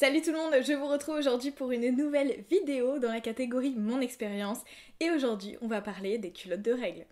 Salut tout le monde, je vous retrouve aujourd'hui pour une nouvelle vidéo dans la catégorie Mon expérience et aujourd'hui on va parler des culottes de règles.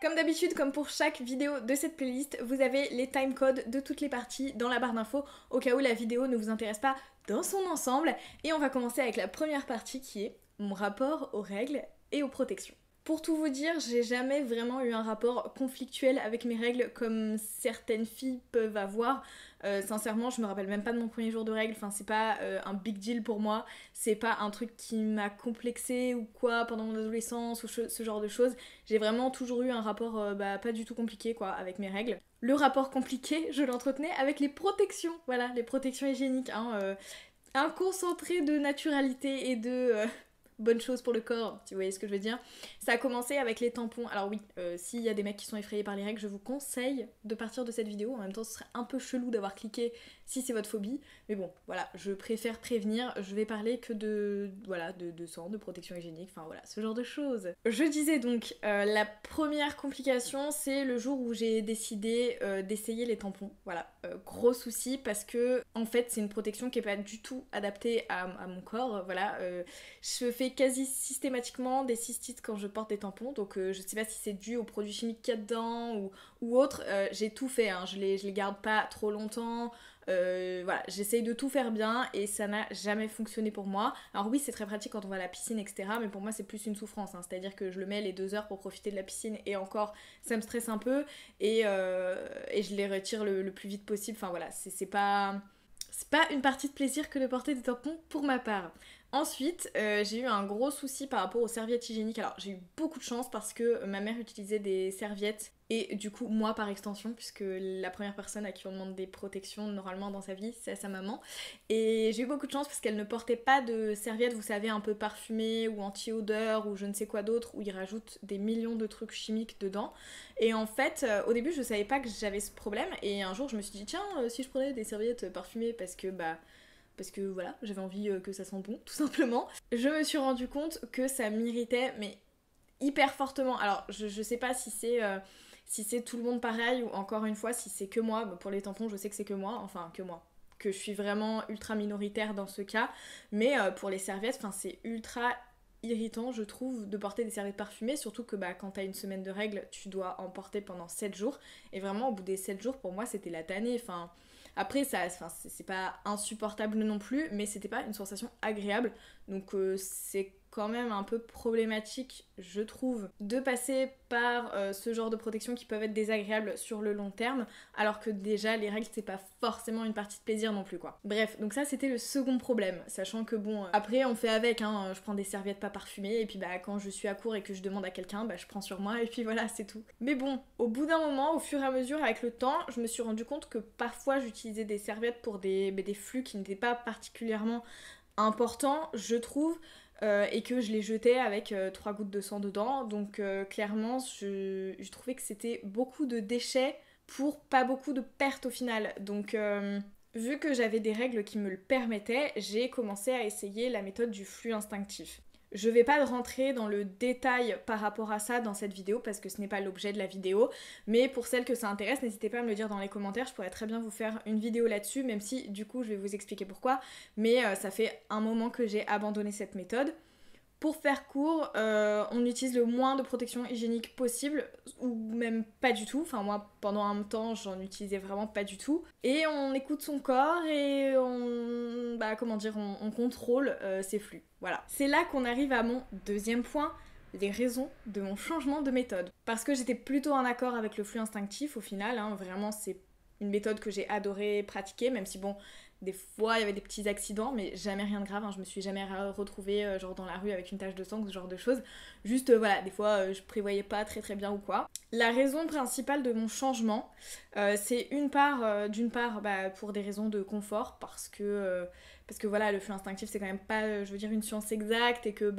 Comme d'habitude, comme pour chaque vidéo de cette playlist, vous avez les timecodes de toutes les parties dans la barre d'infos au cas où la vidéo ne vous intéresse pas dans son ensemble. Et on va commencer avec la première partie qui est mon rapport aux règles et aux protections. Pour tout vous dire, j'ai jamais vraiment eu un rapport conflictuel avec mes règles comme certaines filles peuvent avoir. Sincèrement, je me rappelle même pas de mon premier jour de règles, enfin c'est pas un big deal pour moi, c'est pas un truc qui m'a complexé ou quoi pendant mon adolescence ou ce genre de choses. J'ai vraiment toujours eu un rapport pas du tout compliqué quoi avec mes règles. Le rapport compliqué, je l'entretenais avec les protections, voilà, les protections hygiéniques, un concentré de naturalité et de bonne chose pour le corps, si vous voyez ce que je veux dire. Ça a commencé avec les tampons. Alors oui, s'il y a des mecs qui sont effrayés par les règles, je vous conseille de partir de cette vidéo. En même temps, ce serait un peu chelou d'avoir cliqué si c'est votre phobie. Mais bon, voilà, je préfère prévenir. Je vais parler que de sang, de protection hygiénique, enfin voilà, ce genre de choses. Je disais donc, la première complication, c'est le jour où j'ai décidé d'essayer les tampons. Voilà, gros souci parce que, en fait, c'est une protection qui est pas du tout adaptée à mon corps. Voilà, je fais quasi systématiquement des cystites quand je porte des tampons, donc je sais pas si c'est dû aux produits chimiques qu'il y a dedans ou autre, j'ai tout fait, hein. Je les garde pas trop longtemps, voilà, j'essaye de tout faire bien et ça n'a jamais fonctionné pour moi. Alors oui, c'est très pratique quand on va à la piscine, etc. Mais pour moi, c'est plus une souffrance, hein. C'est-à-dire que je le mets les 2 heures pour profiter de la piscine et encore, ça me stresse un peu et je les retire le plus vite possible. Enfin voilà, c'est pas une partie de plaisir que de porter des tampons pour ma part. Ensuite, j'ai eu un gros souci par rapport aux serviettes hygiéniques. Alors, j'ai eu beaucoup de chance parce que ma mère utilisait des serviettes et du coup, moi par extension, puisque la première personne à qui on demande des protections normalement dans sa vie, c'est à sa maman. Et j'ai eu beaucoup de chance parce qu'elle ne portait pas de serviettes, vous savez, un peu parfumées ou anti-odeur ou je ne sais quoi d'autre, où ils rajoutent des millions de trucs chimiques dedans. Et en fait, au début, je savais pas que j'avais ce problème et un jour, je me suis dit, tiens, si je prenais des serviettes parfumées parce que voilà, j'avais envie que ça sente bon, tout simplement. Je me suis rendu compte que ça m'irritait, mais hyper fortement. Alors, je sais pas si c'est tout le monde pareil ou encore une fois si c'est que moi. Pour les tampons, je sais que c'est que moi, enfin que moi. Que je suis vraiment ultra minoritaire dans ce cas. Mais pour les serviettes, c'est ultra irritant, je trouve, de porter des serviettes parfumées, surtout que quand t'as une semaine de règles, tu dois en porter pendant 7 jours. Et vraiment, au bout des 7 jours, pour moi, c'était la tannée. Après, c'est pas insupportable non plus, mais c'était pas une sensation agréable. Donc c'est quand même un peu problématique, je trouve, de passer par ce genre de protection qui peuvent être désagréables sur le long terme, alors que déjà les règles c'est pas forcément une partie de plaisir non plus quoi. Bref, donc ça c'était le second problème, sachant que bon, après on fait avec, hein, je prends des serviettes pas parfumées, et puis quand je suis à court et que je demande à quelqu'un, je prends sur moi, et puis voilà, c'est tout. Mais bon, au bout d'un moment, au fur et à mesure, avec le temps, je me suis rendu compte que parfois j'utilisais des serviettes pour des flux qui n'étaient pas particulièrement importants, je trouve, et que je les jetais avec 3 gouttes de sang dedans. Donc clairement, je trouvais que c'était beaucoup de déchets pour pas beaucoup de pertes au final. Donc vu que j'avais des règles qui me le permettaient, j'ai commencé à essayer la méthode du flux instinctif. Je vais pas rentrer dans le détail par rapport à ça dans cette vidéo parce que ce n'est pas l'objet de la vidéo, mais pour celles que ça intéresse, n'hésitez pas à me le dire dans les commentaires, je pourrais très bien vous faire une vidéo là-dessus, même si du coup je vais vous expliquer pourquoi, mais ça fait un moment que j'ai abandonné cette méthode. Pour faire court, on utilise le moins de protection hygiénique possible, ou même pas du tout. Enfin moi, pendant un temps, j'en utilisais vraiment pas du tout. Et on écoute son corps et on contrôle ses flux. Voilà. C'est là qu'on arrive à mon deuxième point, les raisons de mon changement de méthode. Parce que j'étais plutôt en accord avec le flux instinctif au final, hein, vraiment c'est une méthode que j'ai adoré pratiquer, même si bon, des fois il y avait des petits accidents, mais jamais rien de grave, hein. Je me suis jamais retrouvée genre dans la rue avec une tache de sang ou ce genre de choses. Juste voilà, des fois je prévoyais pas très très bien ou quoi. La raison principale de mon changement, c'est d'une part pour des raisons de confort, parce que voilà, le flux instinctif c'est quand même pas, je veux dire, une science exacte et que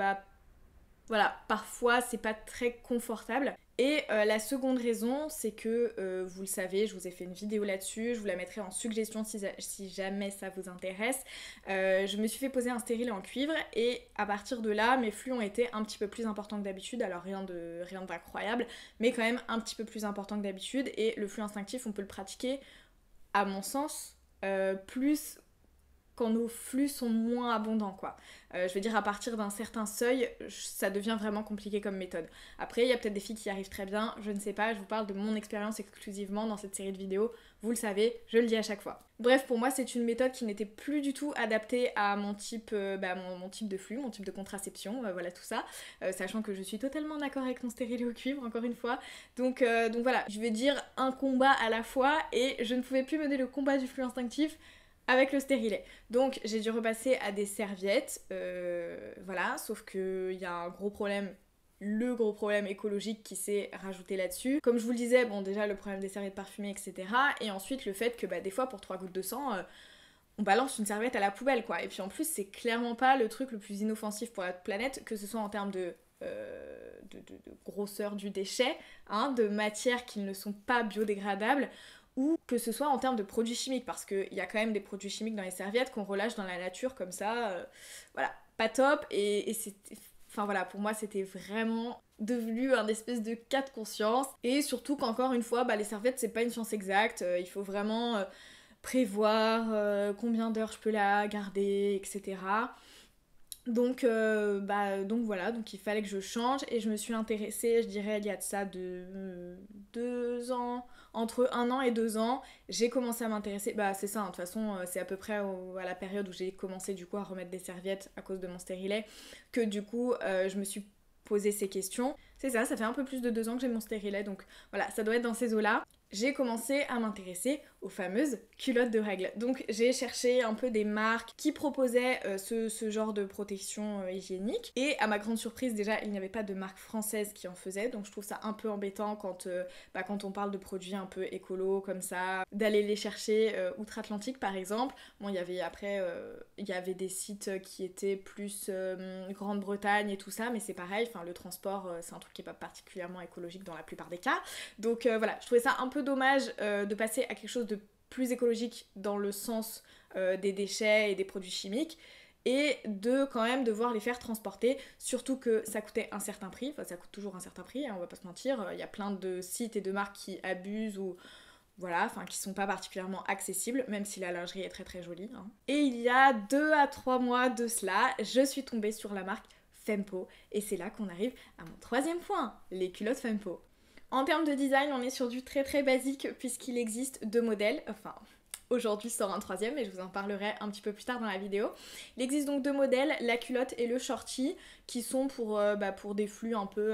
voilà, parfois c'est pas très confortable. Et la seconde raison, c'est que, vous le savez, je vous ai fait une vidéo là-dessus, je vous la mettrai en suggestion si jamais ça vous intéresse. Je me suis fait poser un stérilet en cuivre et à partir de là, mes flux ont été un petit peu plus importants que d'habitude, alors rien d'incroyable, mais quand même un petit peu plus important que d'habitude, et le flux instinctif, on peut le pratiquer, à mon sens, plus quand nos flux sont moins abondants quoi. Je veux dire à partir d'un certain seuil, ça devient vraiment compliqué comme méthode. Après il y a peut-être des filles qui y arrivent très bien, je ne sais pas, je vous parle de mon expérience exclusivement dans cette série de vidéos, vous le savez, je le dis à chaque fois. Bref, pour moi c'est une méthode qui n'était plus du tout adaptée à mon type, mon type de flux, mon type de contraception, voilà tout ça, sachant que je suis totalement d'accord avec mon stérilet au cuivre encore une fois. Donc voilà, je vais dire un combat à la fois et je ne pouvais plus mener le combat du flux instinctif avec le stérilet. Donc j'ai dû repasser à des serviettes, voilà, sauf qu'il y a un gros problème, le gros problème écologique qui s'est rajouté là-dessus. Comme je vous le disais, bon déjà le problème des serviettes parfumées, etc. Et ensuite le fait que des fois pour 3 gouttes de sang, on balance une serviette à la poubelle quoi. Et puis en plus c'est clairement pas le truc le plus inoffensif pour la planète, que ce soit en termes de grosseur du déchet, hein, de matières qui ne sont pas biodégradables, ou que ce soit en termes de produits chimiques, parce qu'il y a quand même des produits chimiques dans les serviettes qu'on relâche dans la nature comme ça, voilà, pas top, et c'était... Enfin voilà, pour moi c'était vraiment devenu un espèce de cas de conscience, et surtout qu'encore une fois, les serviettes c'est pas une science exacte, il faut vraiment prévoir combien d'heures je peux la garder, etc. Donc voilà, donc il fallait que je change et je me suis intéressée, je dirais il y a de ça 2 ans, entre 1 an et 2 ans, j'ai commencé à m'intéresser, c'est ça, de toute façon c'est à peu près à la période où j'ai commencé du coup à remettre des serviettes à cause de mon stérilet, que du coup je me suis posé ces questions. C'est ça fait un peu plus de 2 ans que j'ai mon stérilet, donc voilà, ça doit être dans ces eaux-là. J'ai commencé à m'intéresser aux fameuses culottes de règles. Donc j'ai cherché un peu des marques qui proposaient ce genre de protection hygiénique. Et à ma grande surprise, déjà, il n'y avait pas de marque française qui en faisait. Donc je trouve ça un peu embêtant quand on parle de produits un peu écolo comme ça, d'aller les chercher outre-Atlantique par exemple. Bon, il y avait après, il y avait des sites qui étaient plus Grande-Bretagne et tout ça, mais c'est pareil, le transport, c'est un truc qui n'est pas particulièrement écologique dans la plupart des cas. Donc voilà, je trouvais ça un peu dommage de passer à quelque chose de plus écologique dans le sens des déchets et des produits chimiques, et de quand même devoir les faire transporter, surtout que ça coûtait un certain prix, enfin ça coûte toujours un certain prix, hein, on va pas se mentir, il y a plein de sites et de marques qui abusent ou voilà, qui sont pas particulièrement accessibles, même si la lingerie est très très jolie, hein. Et il y a 2 à 3 mois de cela, je suis tombée sur la marque Fempo, et c'est là qu'on arrive à mon troisième point, les culottes Fempo. En termes de design, on est sur du très très basique puisqu'il existe 2 modèles, enfin aujourd'hui sort un troisième et je vous en parlerai un petit peu plus tard dans la vidéo. Il existe donc 2 modèles, la culotte et le shorty, qui sont pour des flux un peu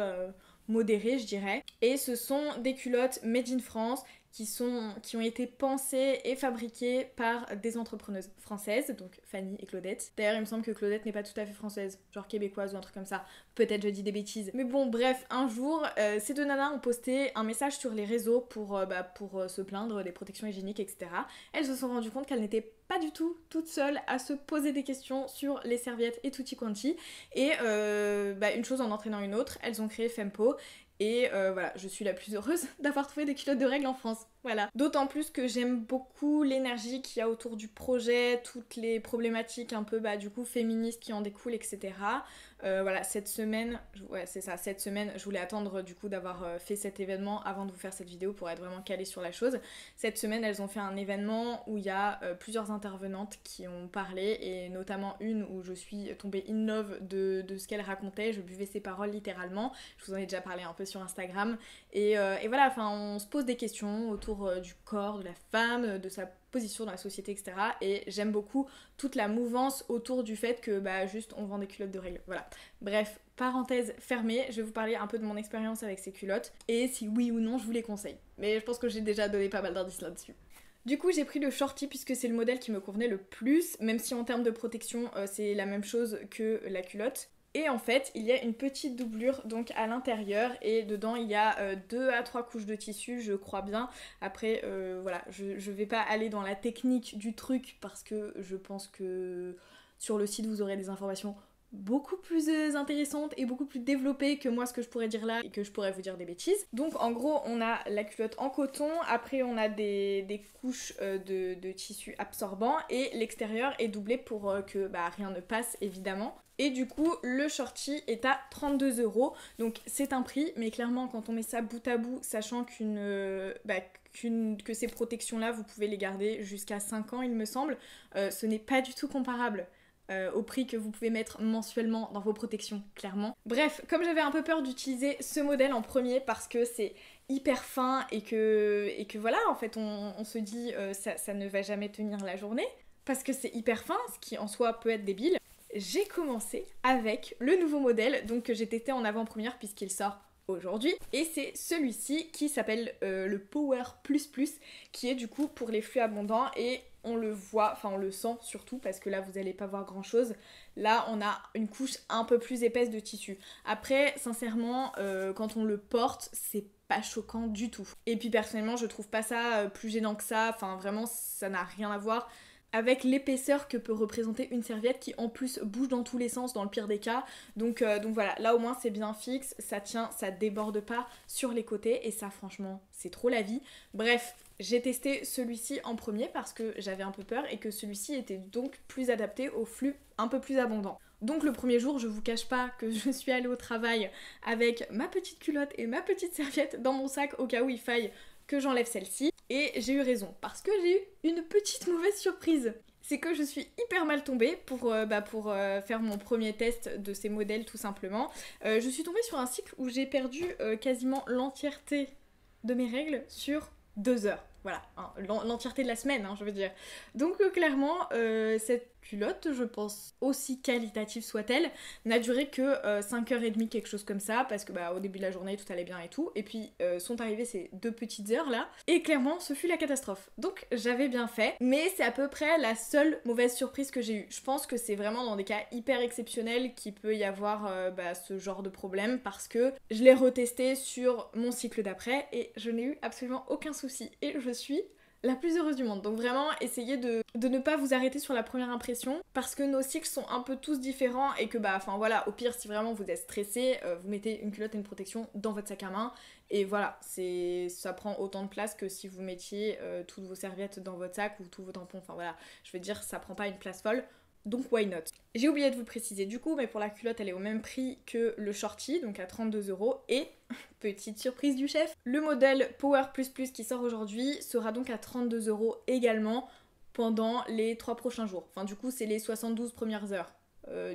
modérés je dirais. Et ce sont des culottes made in France qui ont été pensées et fabriquées par des entrepreneuses françaises, donc Fanny et Claudette. D'ailleurs, il me semble que Claudette n'est pas tout à fait française, genre québécoise ou un truc comme ça. Peut-être je dis des bêtises. Mais bon, bref, un jour, ces 2 nanas ont posté un message sur les réseaux pour se plaindre des protections hygiéniques, etc. Elles se sont rendues compte qu'elles n'étaient pas du tout toutes seules à se poser des questions sur les serviettes et tutti quanti. Et une chose en entraînant une autre, elles ont créé Fempo. Et voilà, je suis la plus heureuse d'avoir trouvé des culottes de règles en France. Voilà. D'autant plus que j'aime beaucoup l'énergie qu'il y a autour du projet, toutes les problématiques un peu du coup féministes qui en découlent, etc. Voilà, cette semaine, je voulais attendre du coup d'avoir fait cet événement avant de vous faire cette vidéo pour être vraiment calée sur la chose. Cette semaine, elles ont fait un événement où il y a plusieurs intervenantes qui ont parlé, et notamment une où je suis tombée in love de ce qu'elle racontait, je buvais ses paroles littéralement. Je vous en ai déjà parlé un peu sur Instagram. Et voilà, on se pose des questions autour du corps, de la femme, de sa position dans la société, etc. Et j'aime beaucoup toute la mouvance autour du fait que juste on vend des culottes de règles. Voilà. Bref, parenthèse fermée, je vais vous parler un peu de mon expérience avec ces culottes et si oui ou non je vous les conseille. Mais je pense que j'ai déjà donné pas mal d'indices là-dessus. Du coup j'ai pris le shorty puisque c'est le modèle qui me convenait le plus, même si en termes de protection c'est la même chose que la culotte. Et en fait, il y a une petite doublure donc à l'intérieur, et dedans il y a 2 à 3 couches de tissu, je crois bien. Après, voilà, je vais pas aller dans la technique du truc parce que je pense que sur le site vous aurez des informations beaucoup plus intéressante et beaucoup plus développée que moi ce que je pourrais dire là et que je pourrais vous dire des bêtises. Donc en gros on a la culotte en coton, après on a des couches de tissu absorbant et l'extérieur est doublé pour que rien ne passe évidemment. Et du coup le shorty est à 32 €, donc c'est un prix, mais clairement quand on met ça bout à bout, sachant que ces protections là vous pouvez les garder jusqu'à 5 ans il me semble, ce n'est pas du tout comparable au prix que vous pouvez mettre mensuellement dans vos protections, clairement. Bref, comme j'avais un peu peur d'utiliser ce modèle en premier parce que c'est hyper fin et que voilà, en fait, on se dit ça ne va jamais tenir la journée, parce que c'est hyper fin, ce qui en soi peut être débile, j'ai commencé avec le nouveau modèle, donc que j'ai testé en avant-première puisqu'il sort aujourd'hui, et c'est celui-ci qui s'appelle le Power Plus Plus, qui est du coup pour les flux abondants, et on le voit, enfin on le sent surtout parce que là vous allez pas voir grand chose. Là on a une couche un peu plus épaisse de tissu. Après sincèrement quand on le porte c'est pas choquant du tout. Et puis personnellement je trouve pas ça plus gênant que ça, enfin vraiment ça n'a rien à voir avec l'épaisseur que peut représenter une serviette qui en plus bouge dans tous les sens dans le pire des cas. Donc voilà, là au moins c'est bien fixe, ça tient, ça déborde pas sur les côtés et ça franchement c'est trop la vie. Bref, j'ai testé celui-ci en premier parce que j'avais un peu peur et que celui-ci était donc plus adapté au flux un peu plus abondant. Donc le premier jour, je vous cache pas que je suis allée au travail avec ma petite culotte et ma petite serviette dans mon sac au cas où il faille que j'enlève celle-ci. Et j'ai eu raison, parce que j'ai eu une petite mauvaise surprise. C'est que je suis hyper mal tombée pour faire mon premier test de ces modèles tout simplement. Je suis tombée sur un cycle où j'ai perdu quasiment l'entièreté de mes règles sur 2 heures. Voilà, hein, l'entièreté de la semaine, hein, je veux dire. Donc clairement, cette culotte, je pense, aussi qualitative soit-elle, n'a duré que 5h30, quelque chose comme ça, parce que au début de la journée, tout allait bien et tout. Et puis sont arrivées ces 2 petites heures là, et clairement, ce fut la catastrophe. Donc j'avais bien fait, mais c'est à peu près la seule mauvaise surprise que j'ai eue. Je pense que c'est vraiment dans des cas hyper exceptionnels qu'il peut y avoir ce genre de problème, parce que je l'ai retesté sur mon cycle d'après, et je n'ai eu absolument aucun souci. Et je suis la plus heureuse du monde. Donc vraiment, essayez de ne pas vous arrêter sur la première impression, parce que nos cycles sont un peu tous différents et que au pire, si vraiment vous êtes stressé, vous mettez une culotte et une protection dans votre sac à main, et voilà, ça prend autant de place que si vous mettiez toutes vos serviettes dans votre sac ou tous vos tampons, enfin voilà, je veux dire, ça prend pas une place folle. Donc why not. J'ai oublié de vous le préciser du coup, mais pour la culotte elle est au même prix que le shorty, donc à 32 €, et petite surprise du chef, le modèle Power Plus Plus qui sort aujourd'hui sera donc à 32 € également pendant les 3 prochains jours. Enfin du coup c'est les 72 premières heures.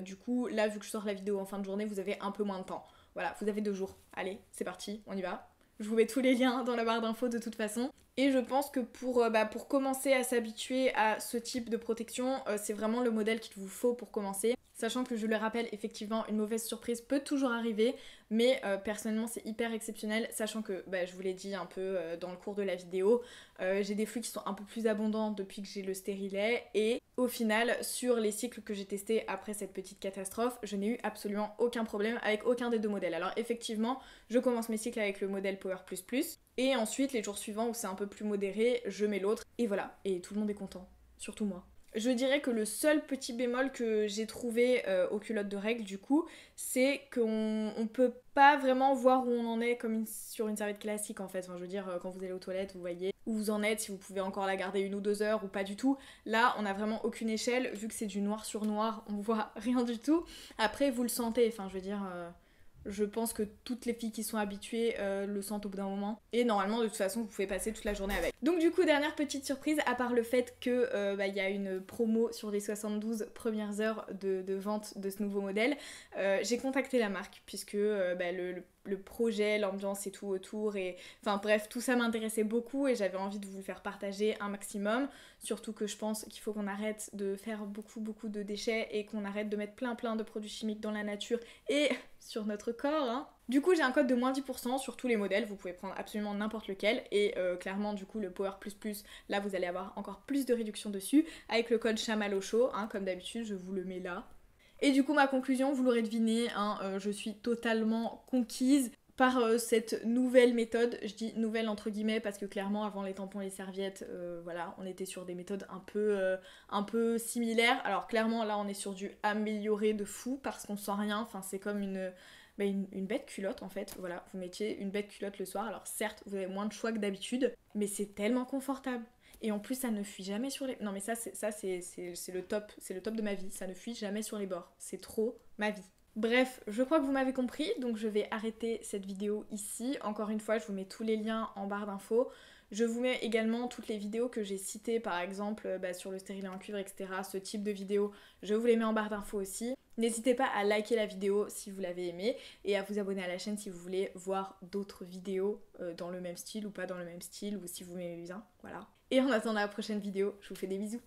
Du coup là vu que je sors la vidéo en fin de journée vous avez un peu moins de temps. Voilà, vous avez 2 jours. Allez, c'est parti, on y va. Je vous mets tous les liens dans la barre d'infos de toute façon. Et je pense que pour commencer à s'habituer à ce type de protection, c'est vraiment le modèle qu'il vous faut pour commencer. Sachant que je le rappelle, effectivement, une mauvaise surprise peut toujours arriver, mais personnellement c'est hyper exceptionnel, sachant que, je vous l'ai dit un peu dans le cours de la vidéo, j'ai des flux qui sont un peu plus abondants depuis que j'ai le stérilet, et au final, sur les cycles que j'ai testés après cette petite catastrophe, je n'ai eu absolument aucun problème avec aucun des 2 modèles. Alors effectivement, je commence mes cycles avec le modèle Power Plus Plus, et ensuite les jours suivants où c'est un peu plus modéré, je mets l'autre, et voilà, et tout le monde est content, surtout moi. Je dirais que le seul petit bémol que j'ai trouvé aux culottes de règles du coup, c'est qu'on peut pas vraiment voir où on en est comme sur une serviette classique en fait. Enfin, je veux dire, quand vous allez aux toilettes, vous voyez où vous en êtes, si vous pouvez encore la garder 1 ou 2 heures ou pas du tout. Là, on n'a vraiment aucune échelle, vu que c'est du noir sur noir, on voit rien du tout. Après, vous le sentez, enfin je veux dire... Je pense que toutes les filles qui sont habituées le sentent au bout d'un moment. Et normalement, de toute façon, vous pouvez passer toute la journée avec. Donc du coup, dernière petite surprise, à part le fait que y a une promo sur les 72 premières heures de vente de ce nouveau modèle, j'ai contacté la marque, puisque le projet, l'ambiance et tout autour, et enfin bref, tout ça m'intéressait beaucoup et j'avais envie de vous le faire partager un maximum. Surtout que je pense qu'il faut qu'on arrête de faire beaucoup de déchets et qu'on arrête de mettre plein de produits chimiques dans la nature et sur notre corps, hein. Du coup j'ai un code de moins 10% sur tous les modèles, vous pouvez prendre absolument n'importe lequel, et clairement du coup le Power Plus Plus, là vous allez avoir encore plus de réduction dessus, avec le code chamallow, hein, comme d'habitude je vous le mets là. Et du coup ma conclusion, vous l'aurez deviné, hein, je suis totalement conquise par cette nouvelle méthode. Je dis nouvelle entre guillemets parce que clairement avant les tampons et les serviettes, voilà, on était sur des méthodes un peu similaires. Alors clairement là on est sur du amélioré de fou parce qu'on sent rien, enfin c'est comme une bête culotte en fait, voilà, vous mettiez une bête culotte le soir, alors certes vous avez moins de choix que d'habitude, mais c'est tellement confortable. Et en plus ça ne fuit jamais sur les... Non mais ça c'est le top, c'est le top de ma vie, ça ne fuit jamais sur les bords, c'est trop ma vie. Bref, je crois que vous m'avez compris, donc je vais arrêter cette vidéo ici. Encore une fois, je vous mets tous les liens en barre d'infos. Je vous mets également toutes les vidéos que j'ai citées, par exemple sur le stérilet en cuivre, etc. Ce type de vidéos, je vous les mets en barre d'infos aussi. N'hésitez pas à liker la vidéo si vous l'avez aimée et à vous abonner à la chaîne si vous voulez voir d'autres vidéos dans le même style ou pas dans le même style ou si vous m'aimez bien, voilà. Et en attendant la prochaine vidéo, je vous fais des bisous.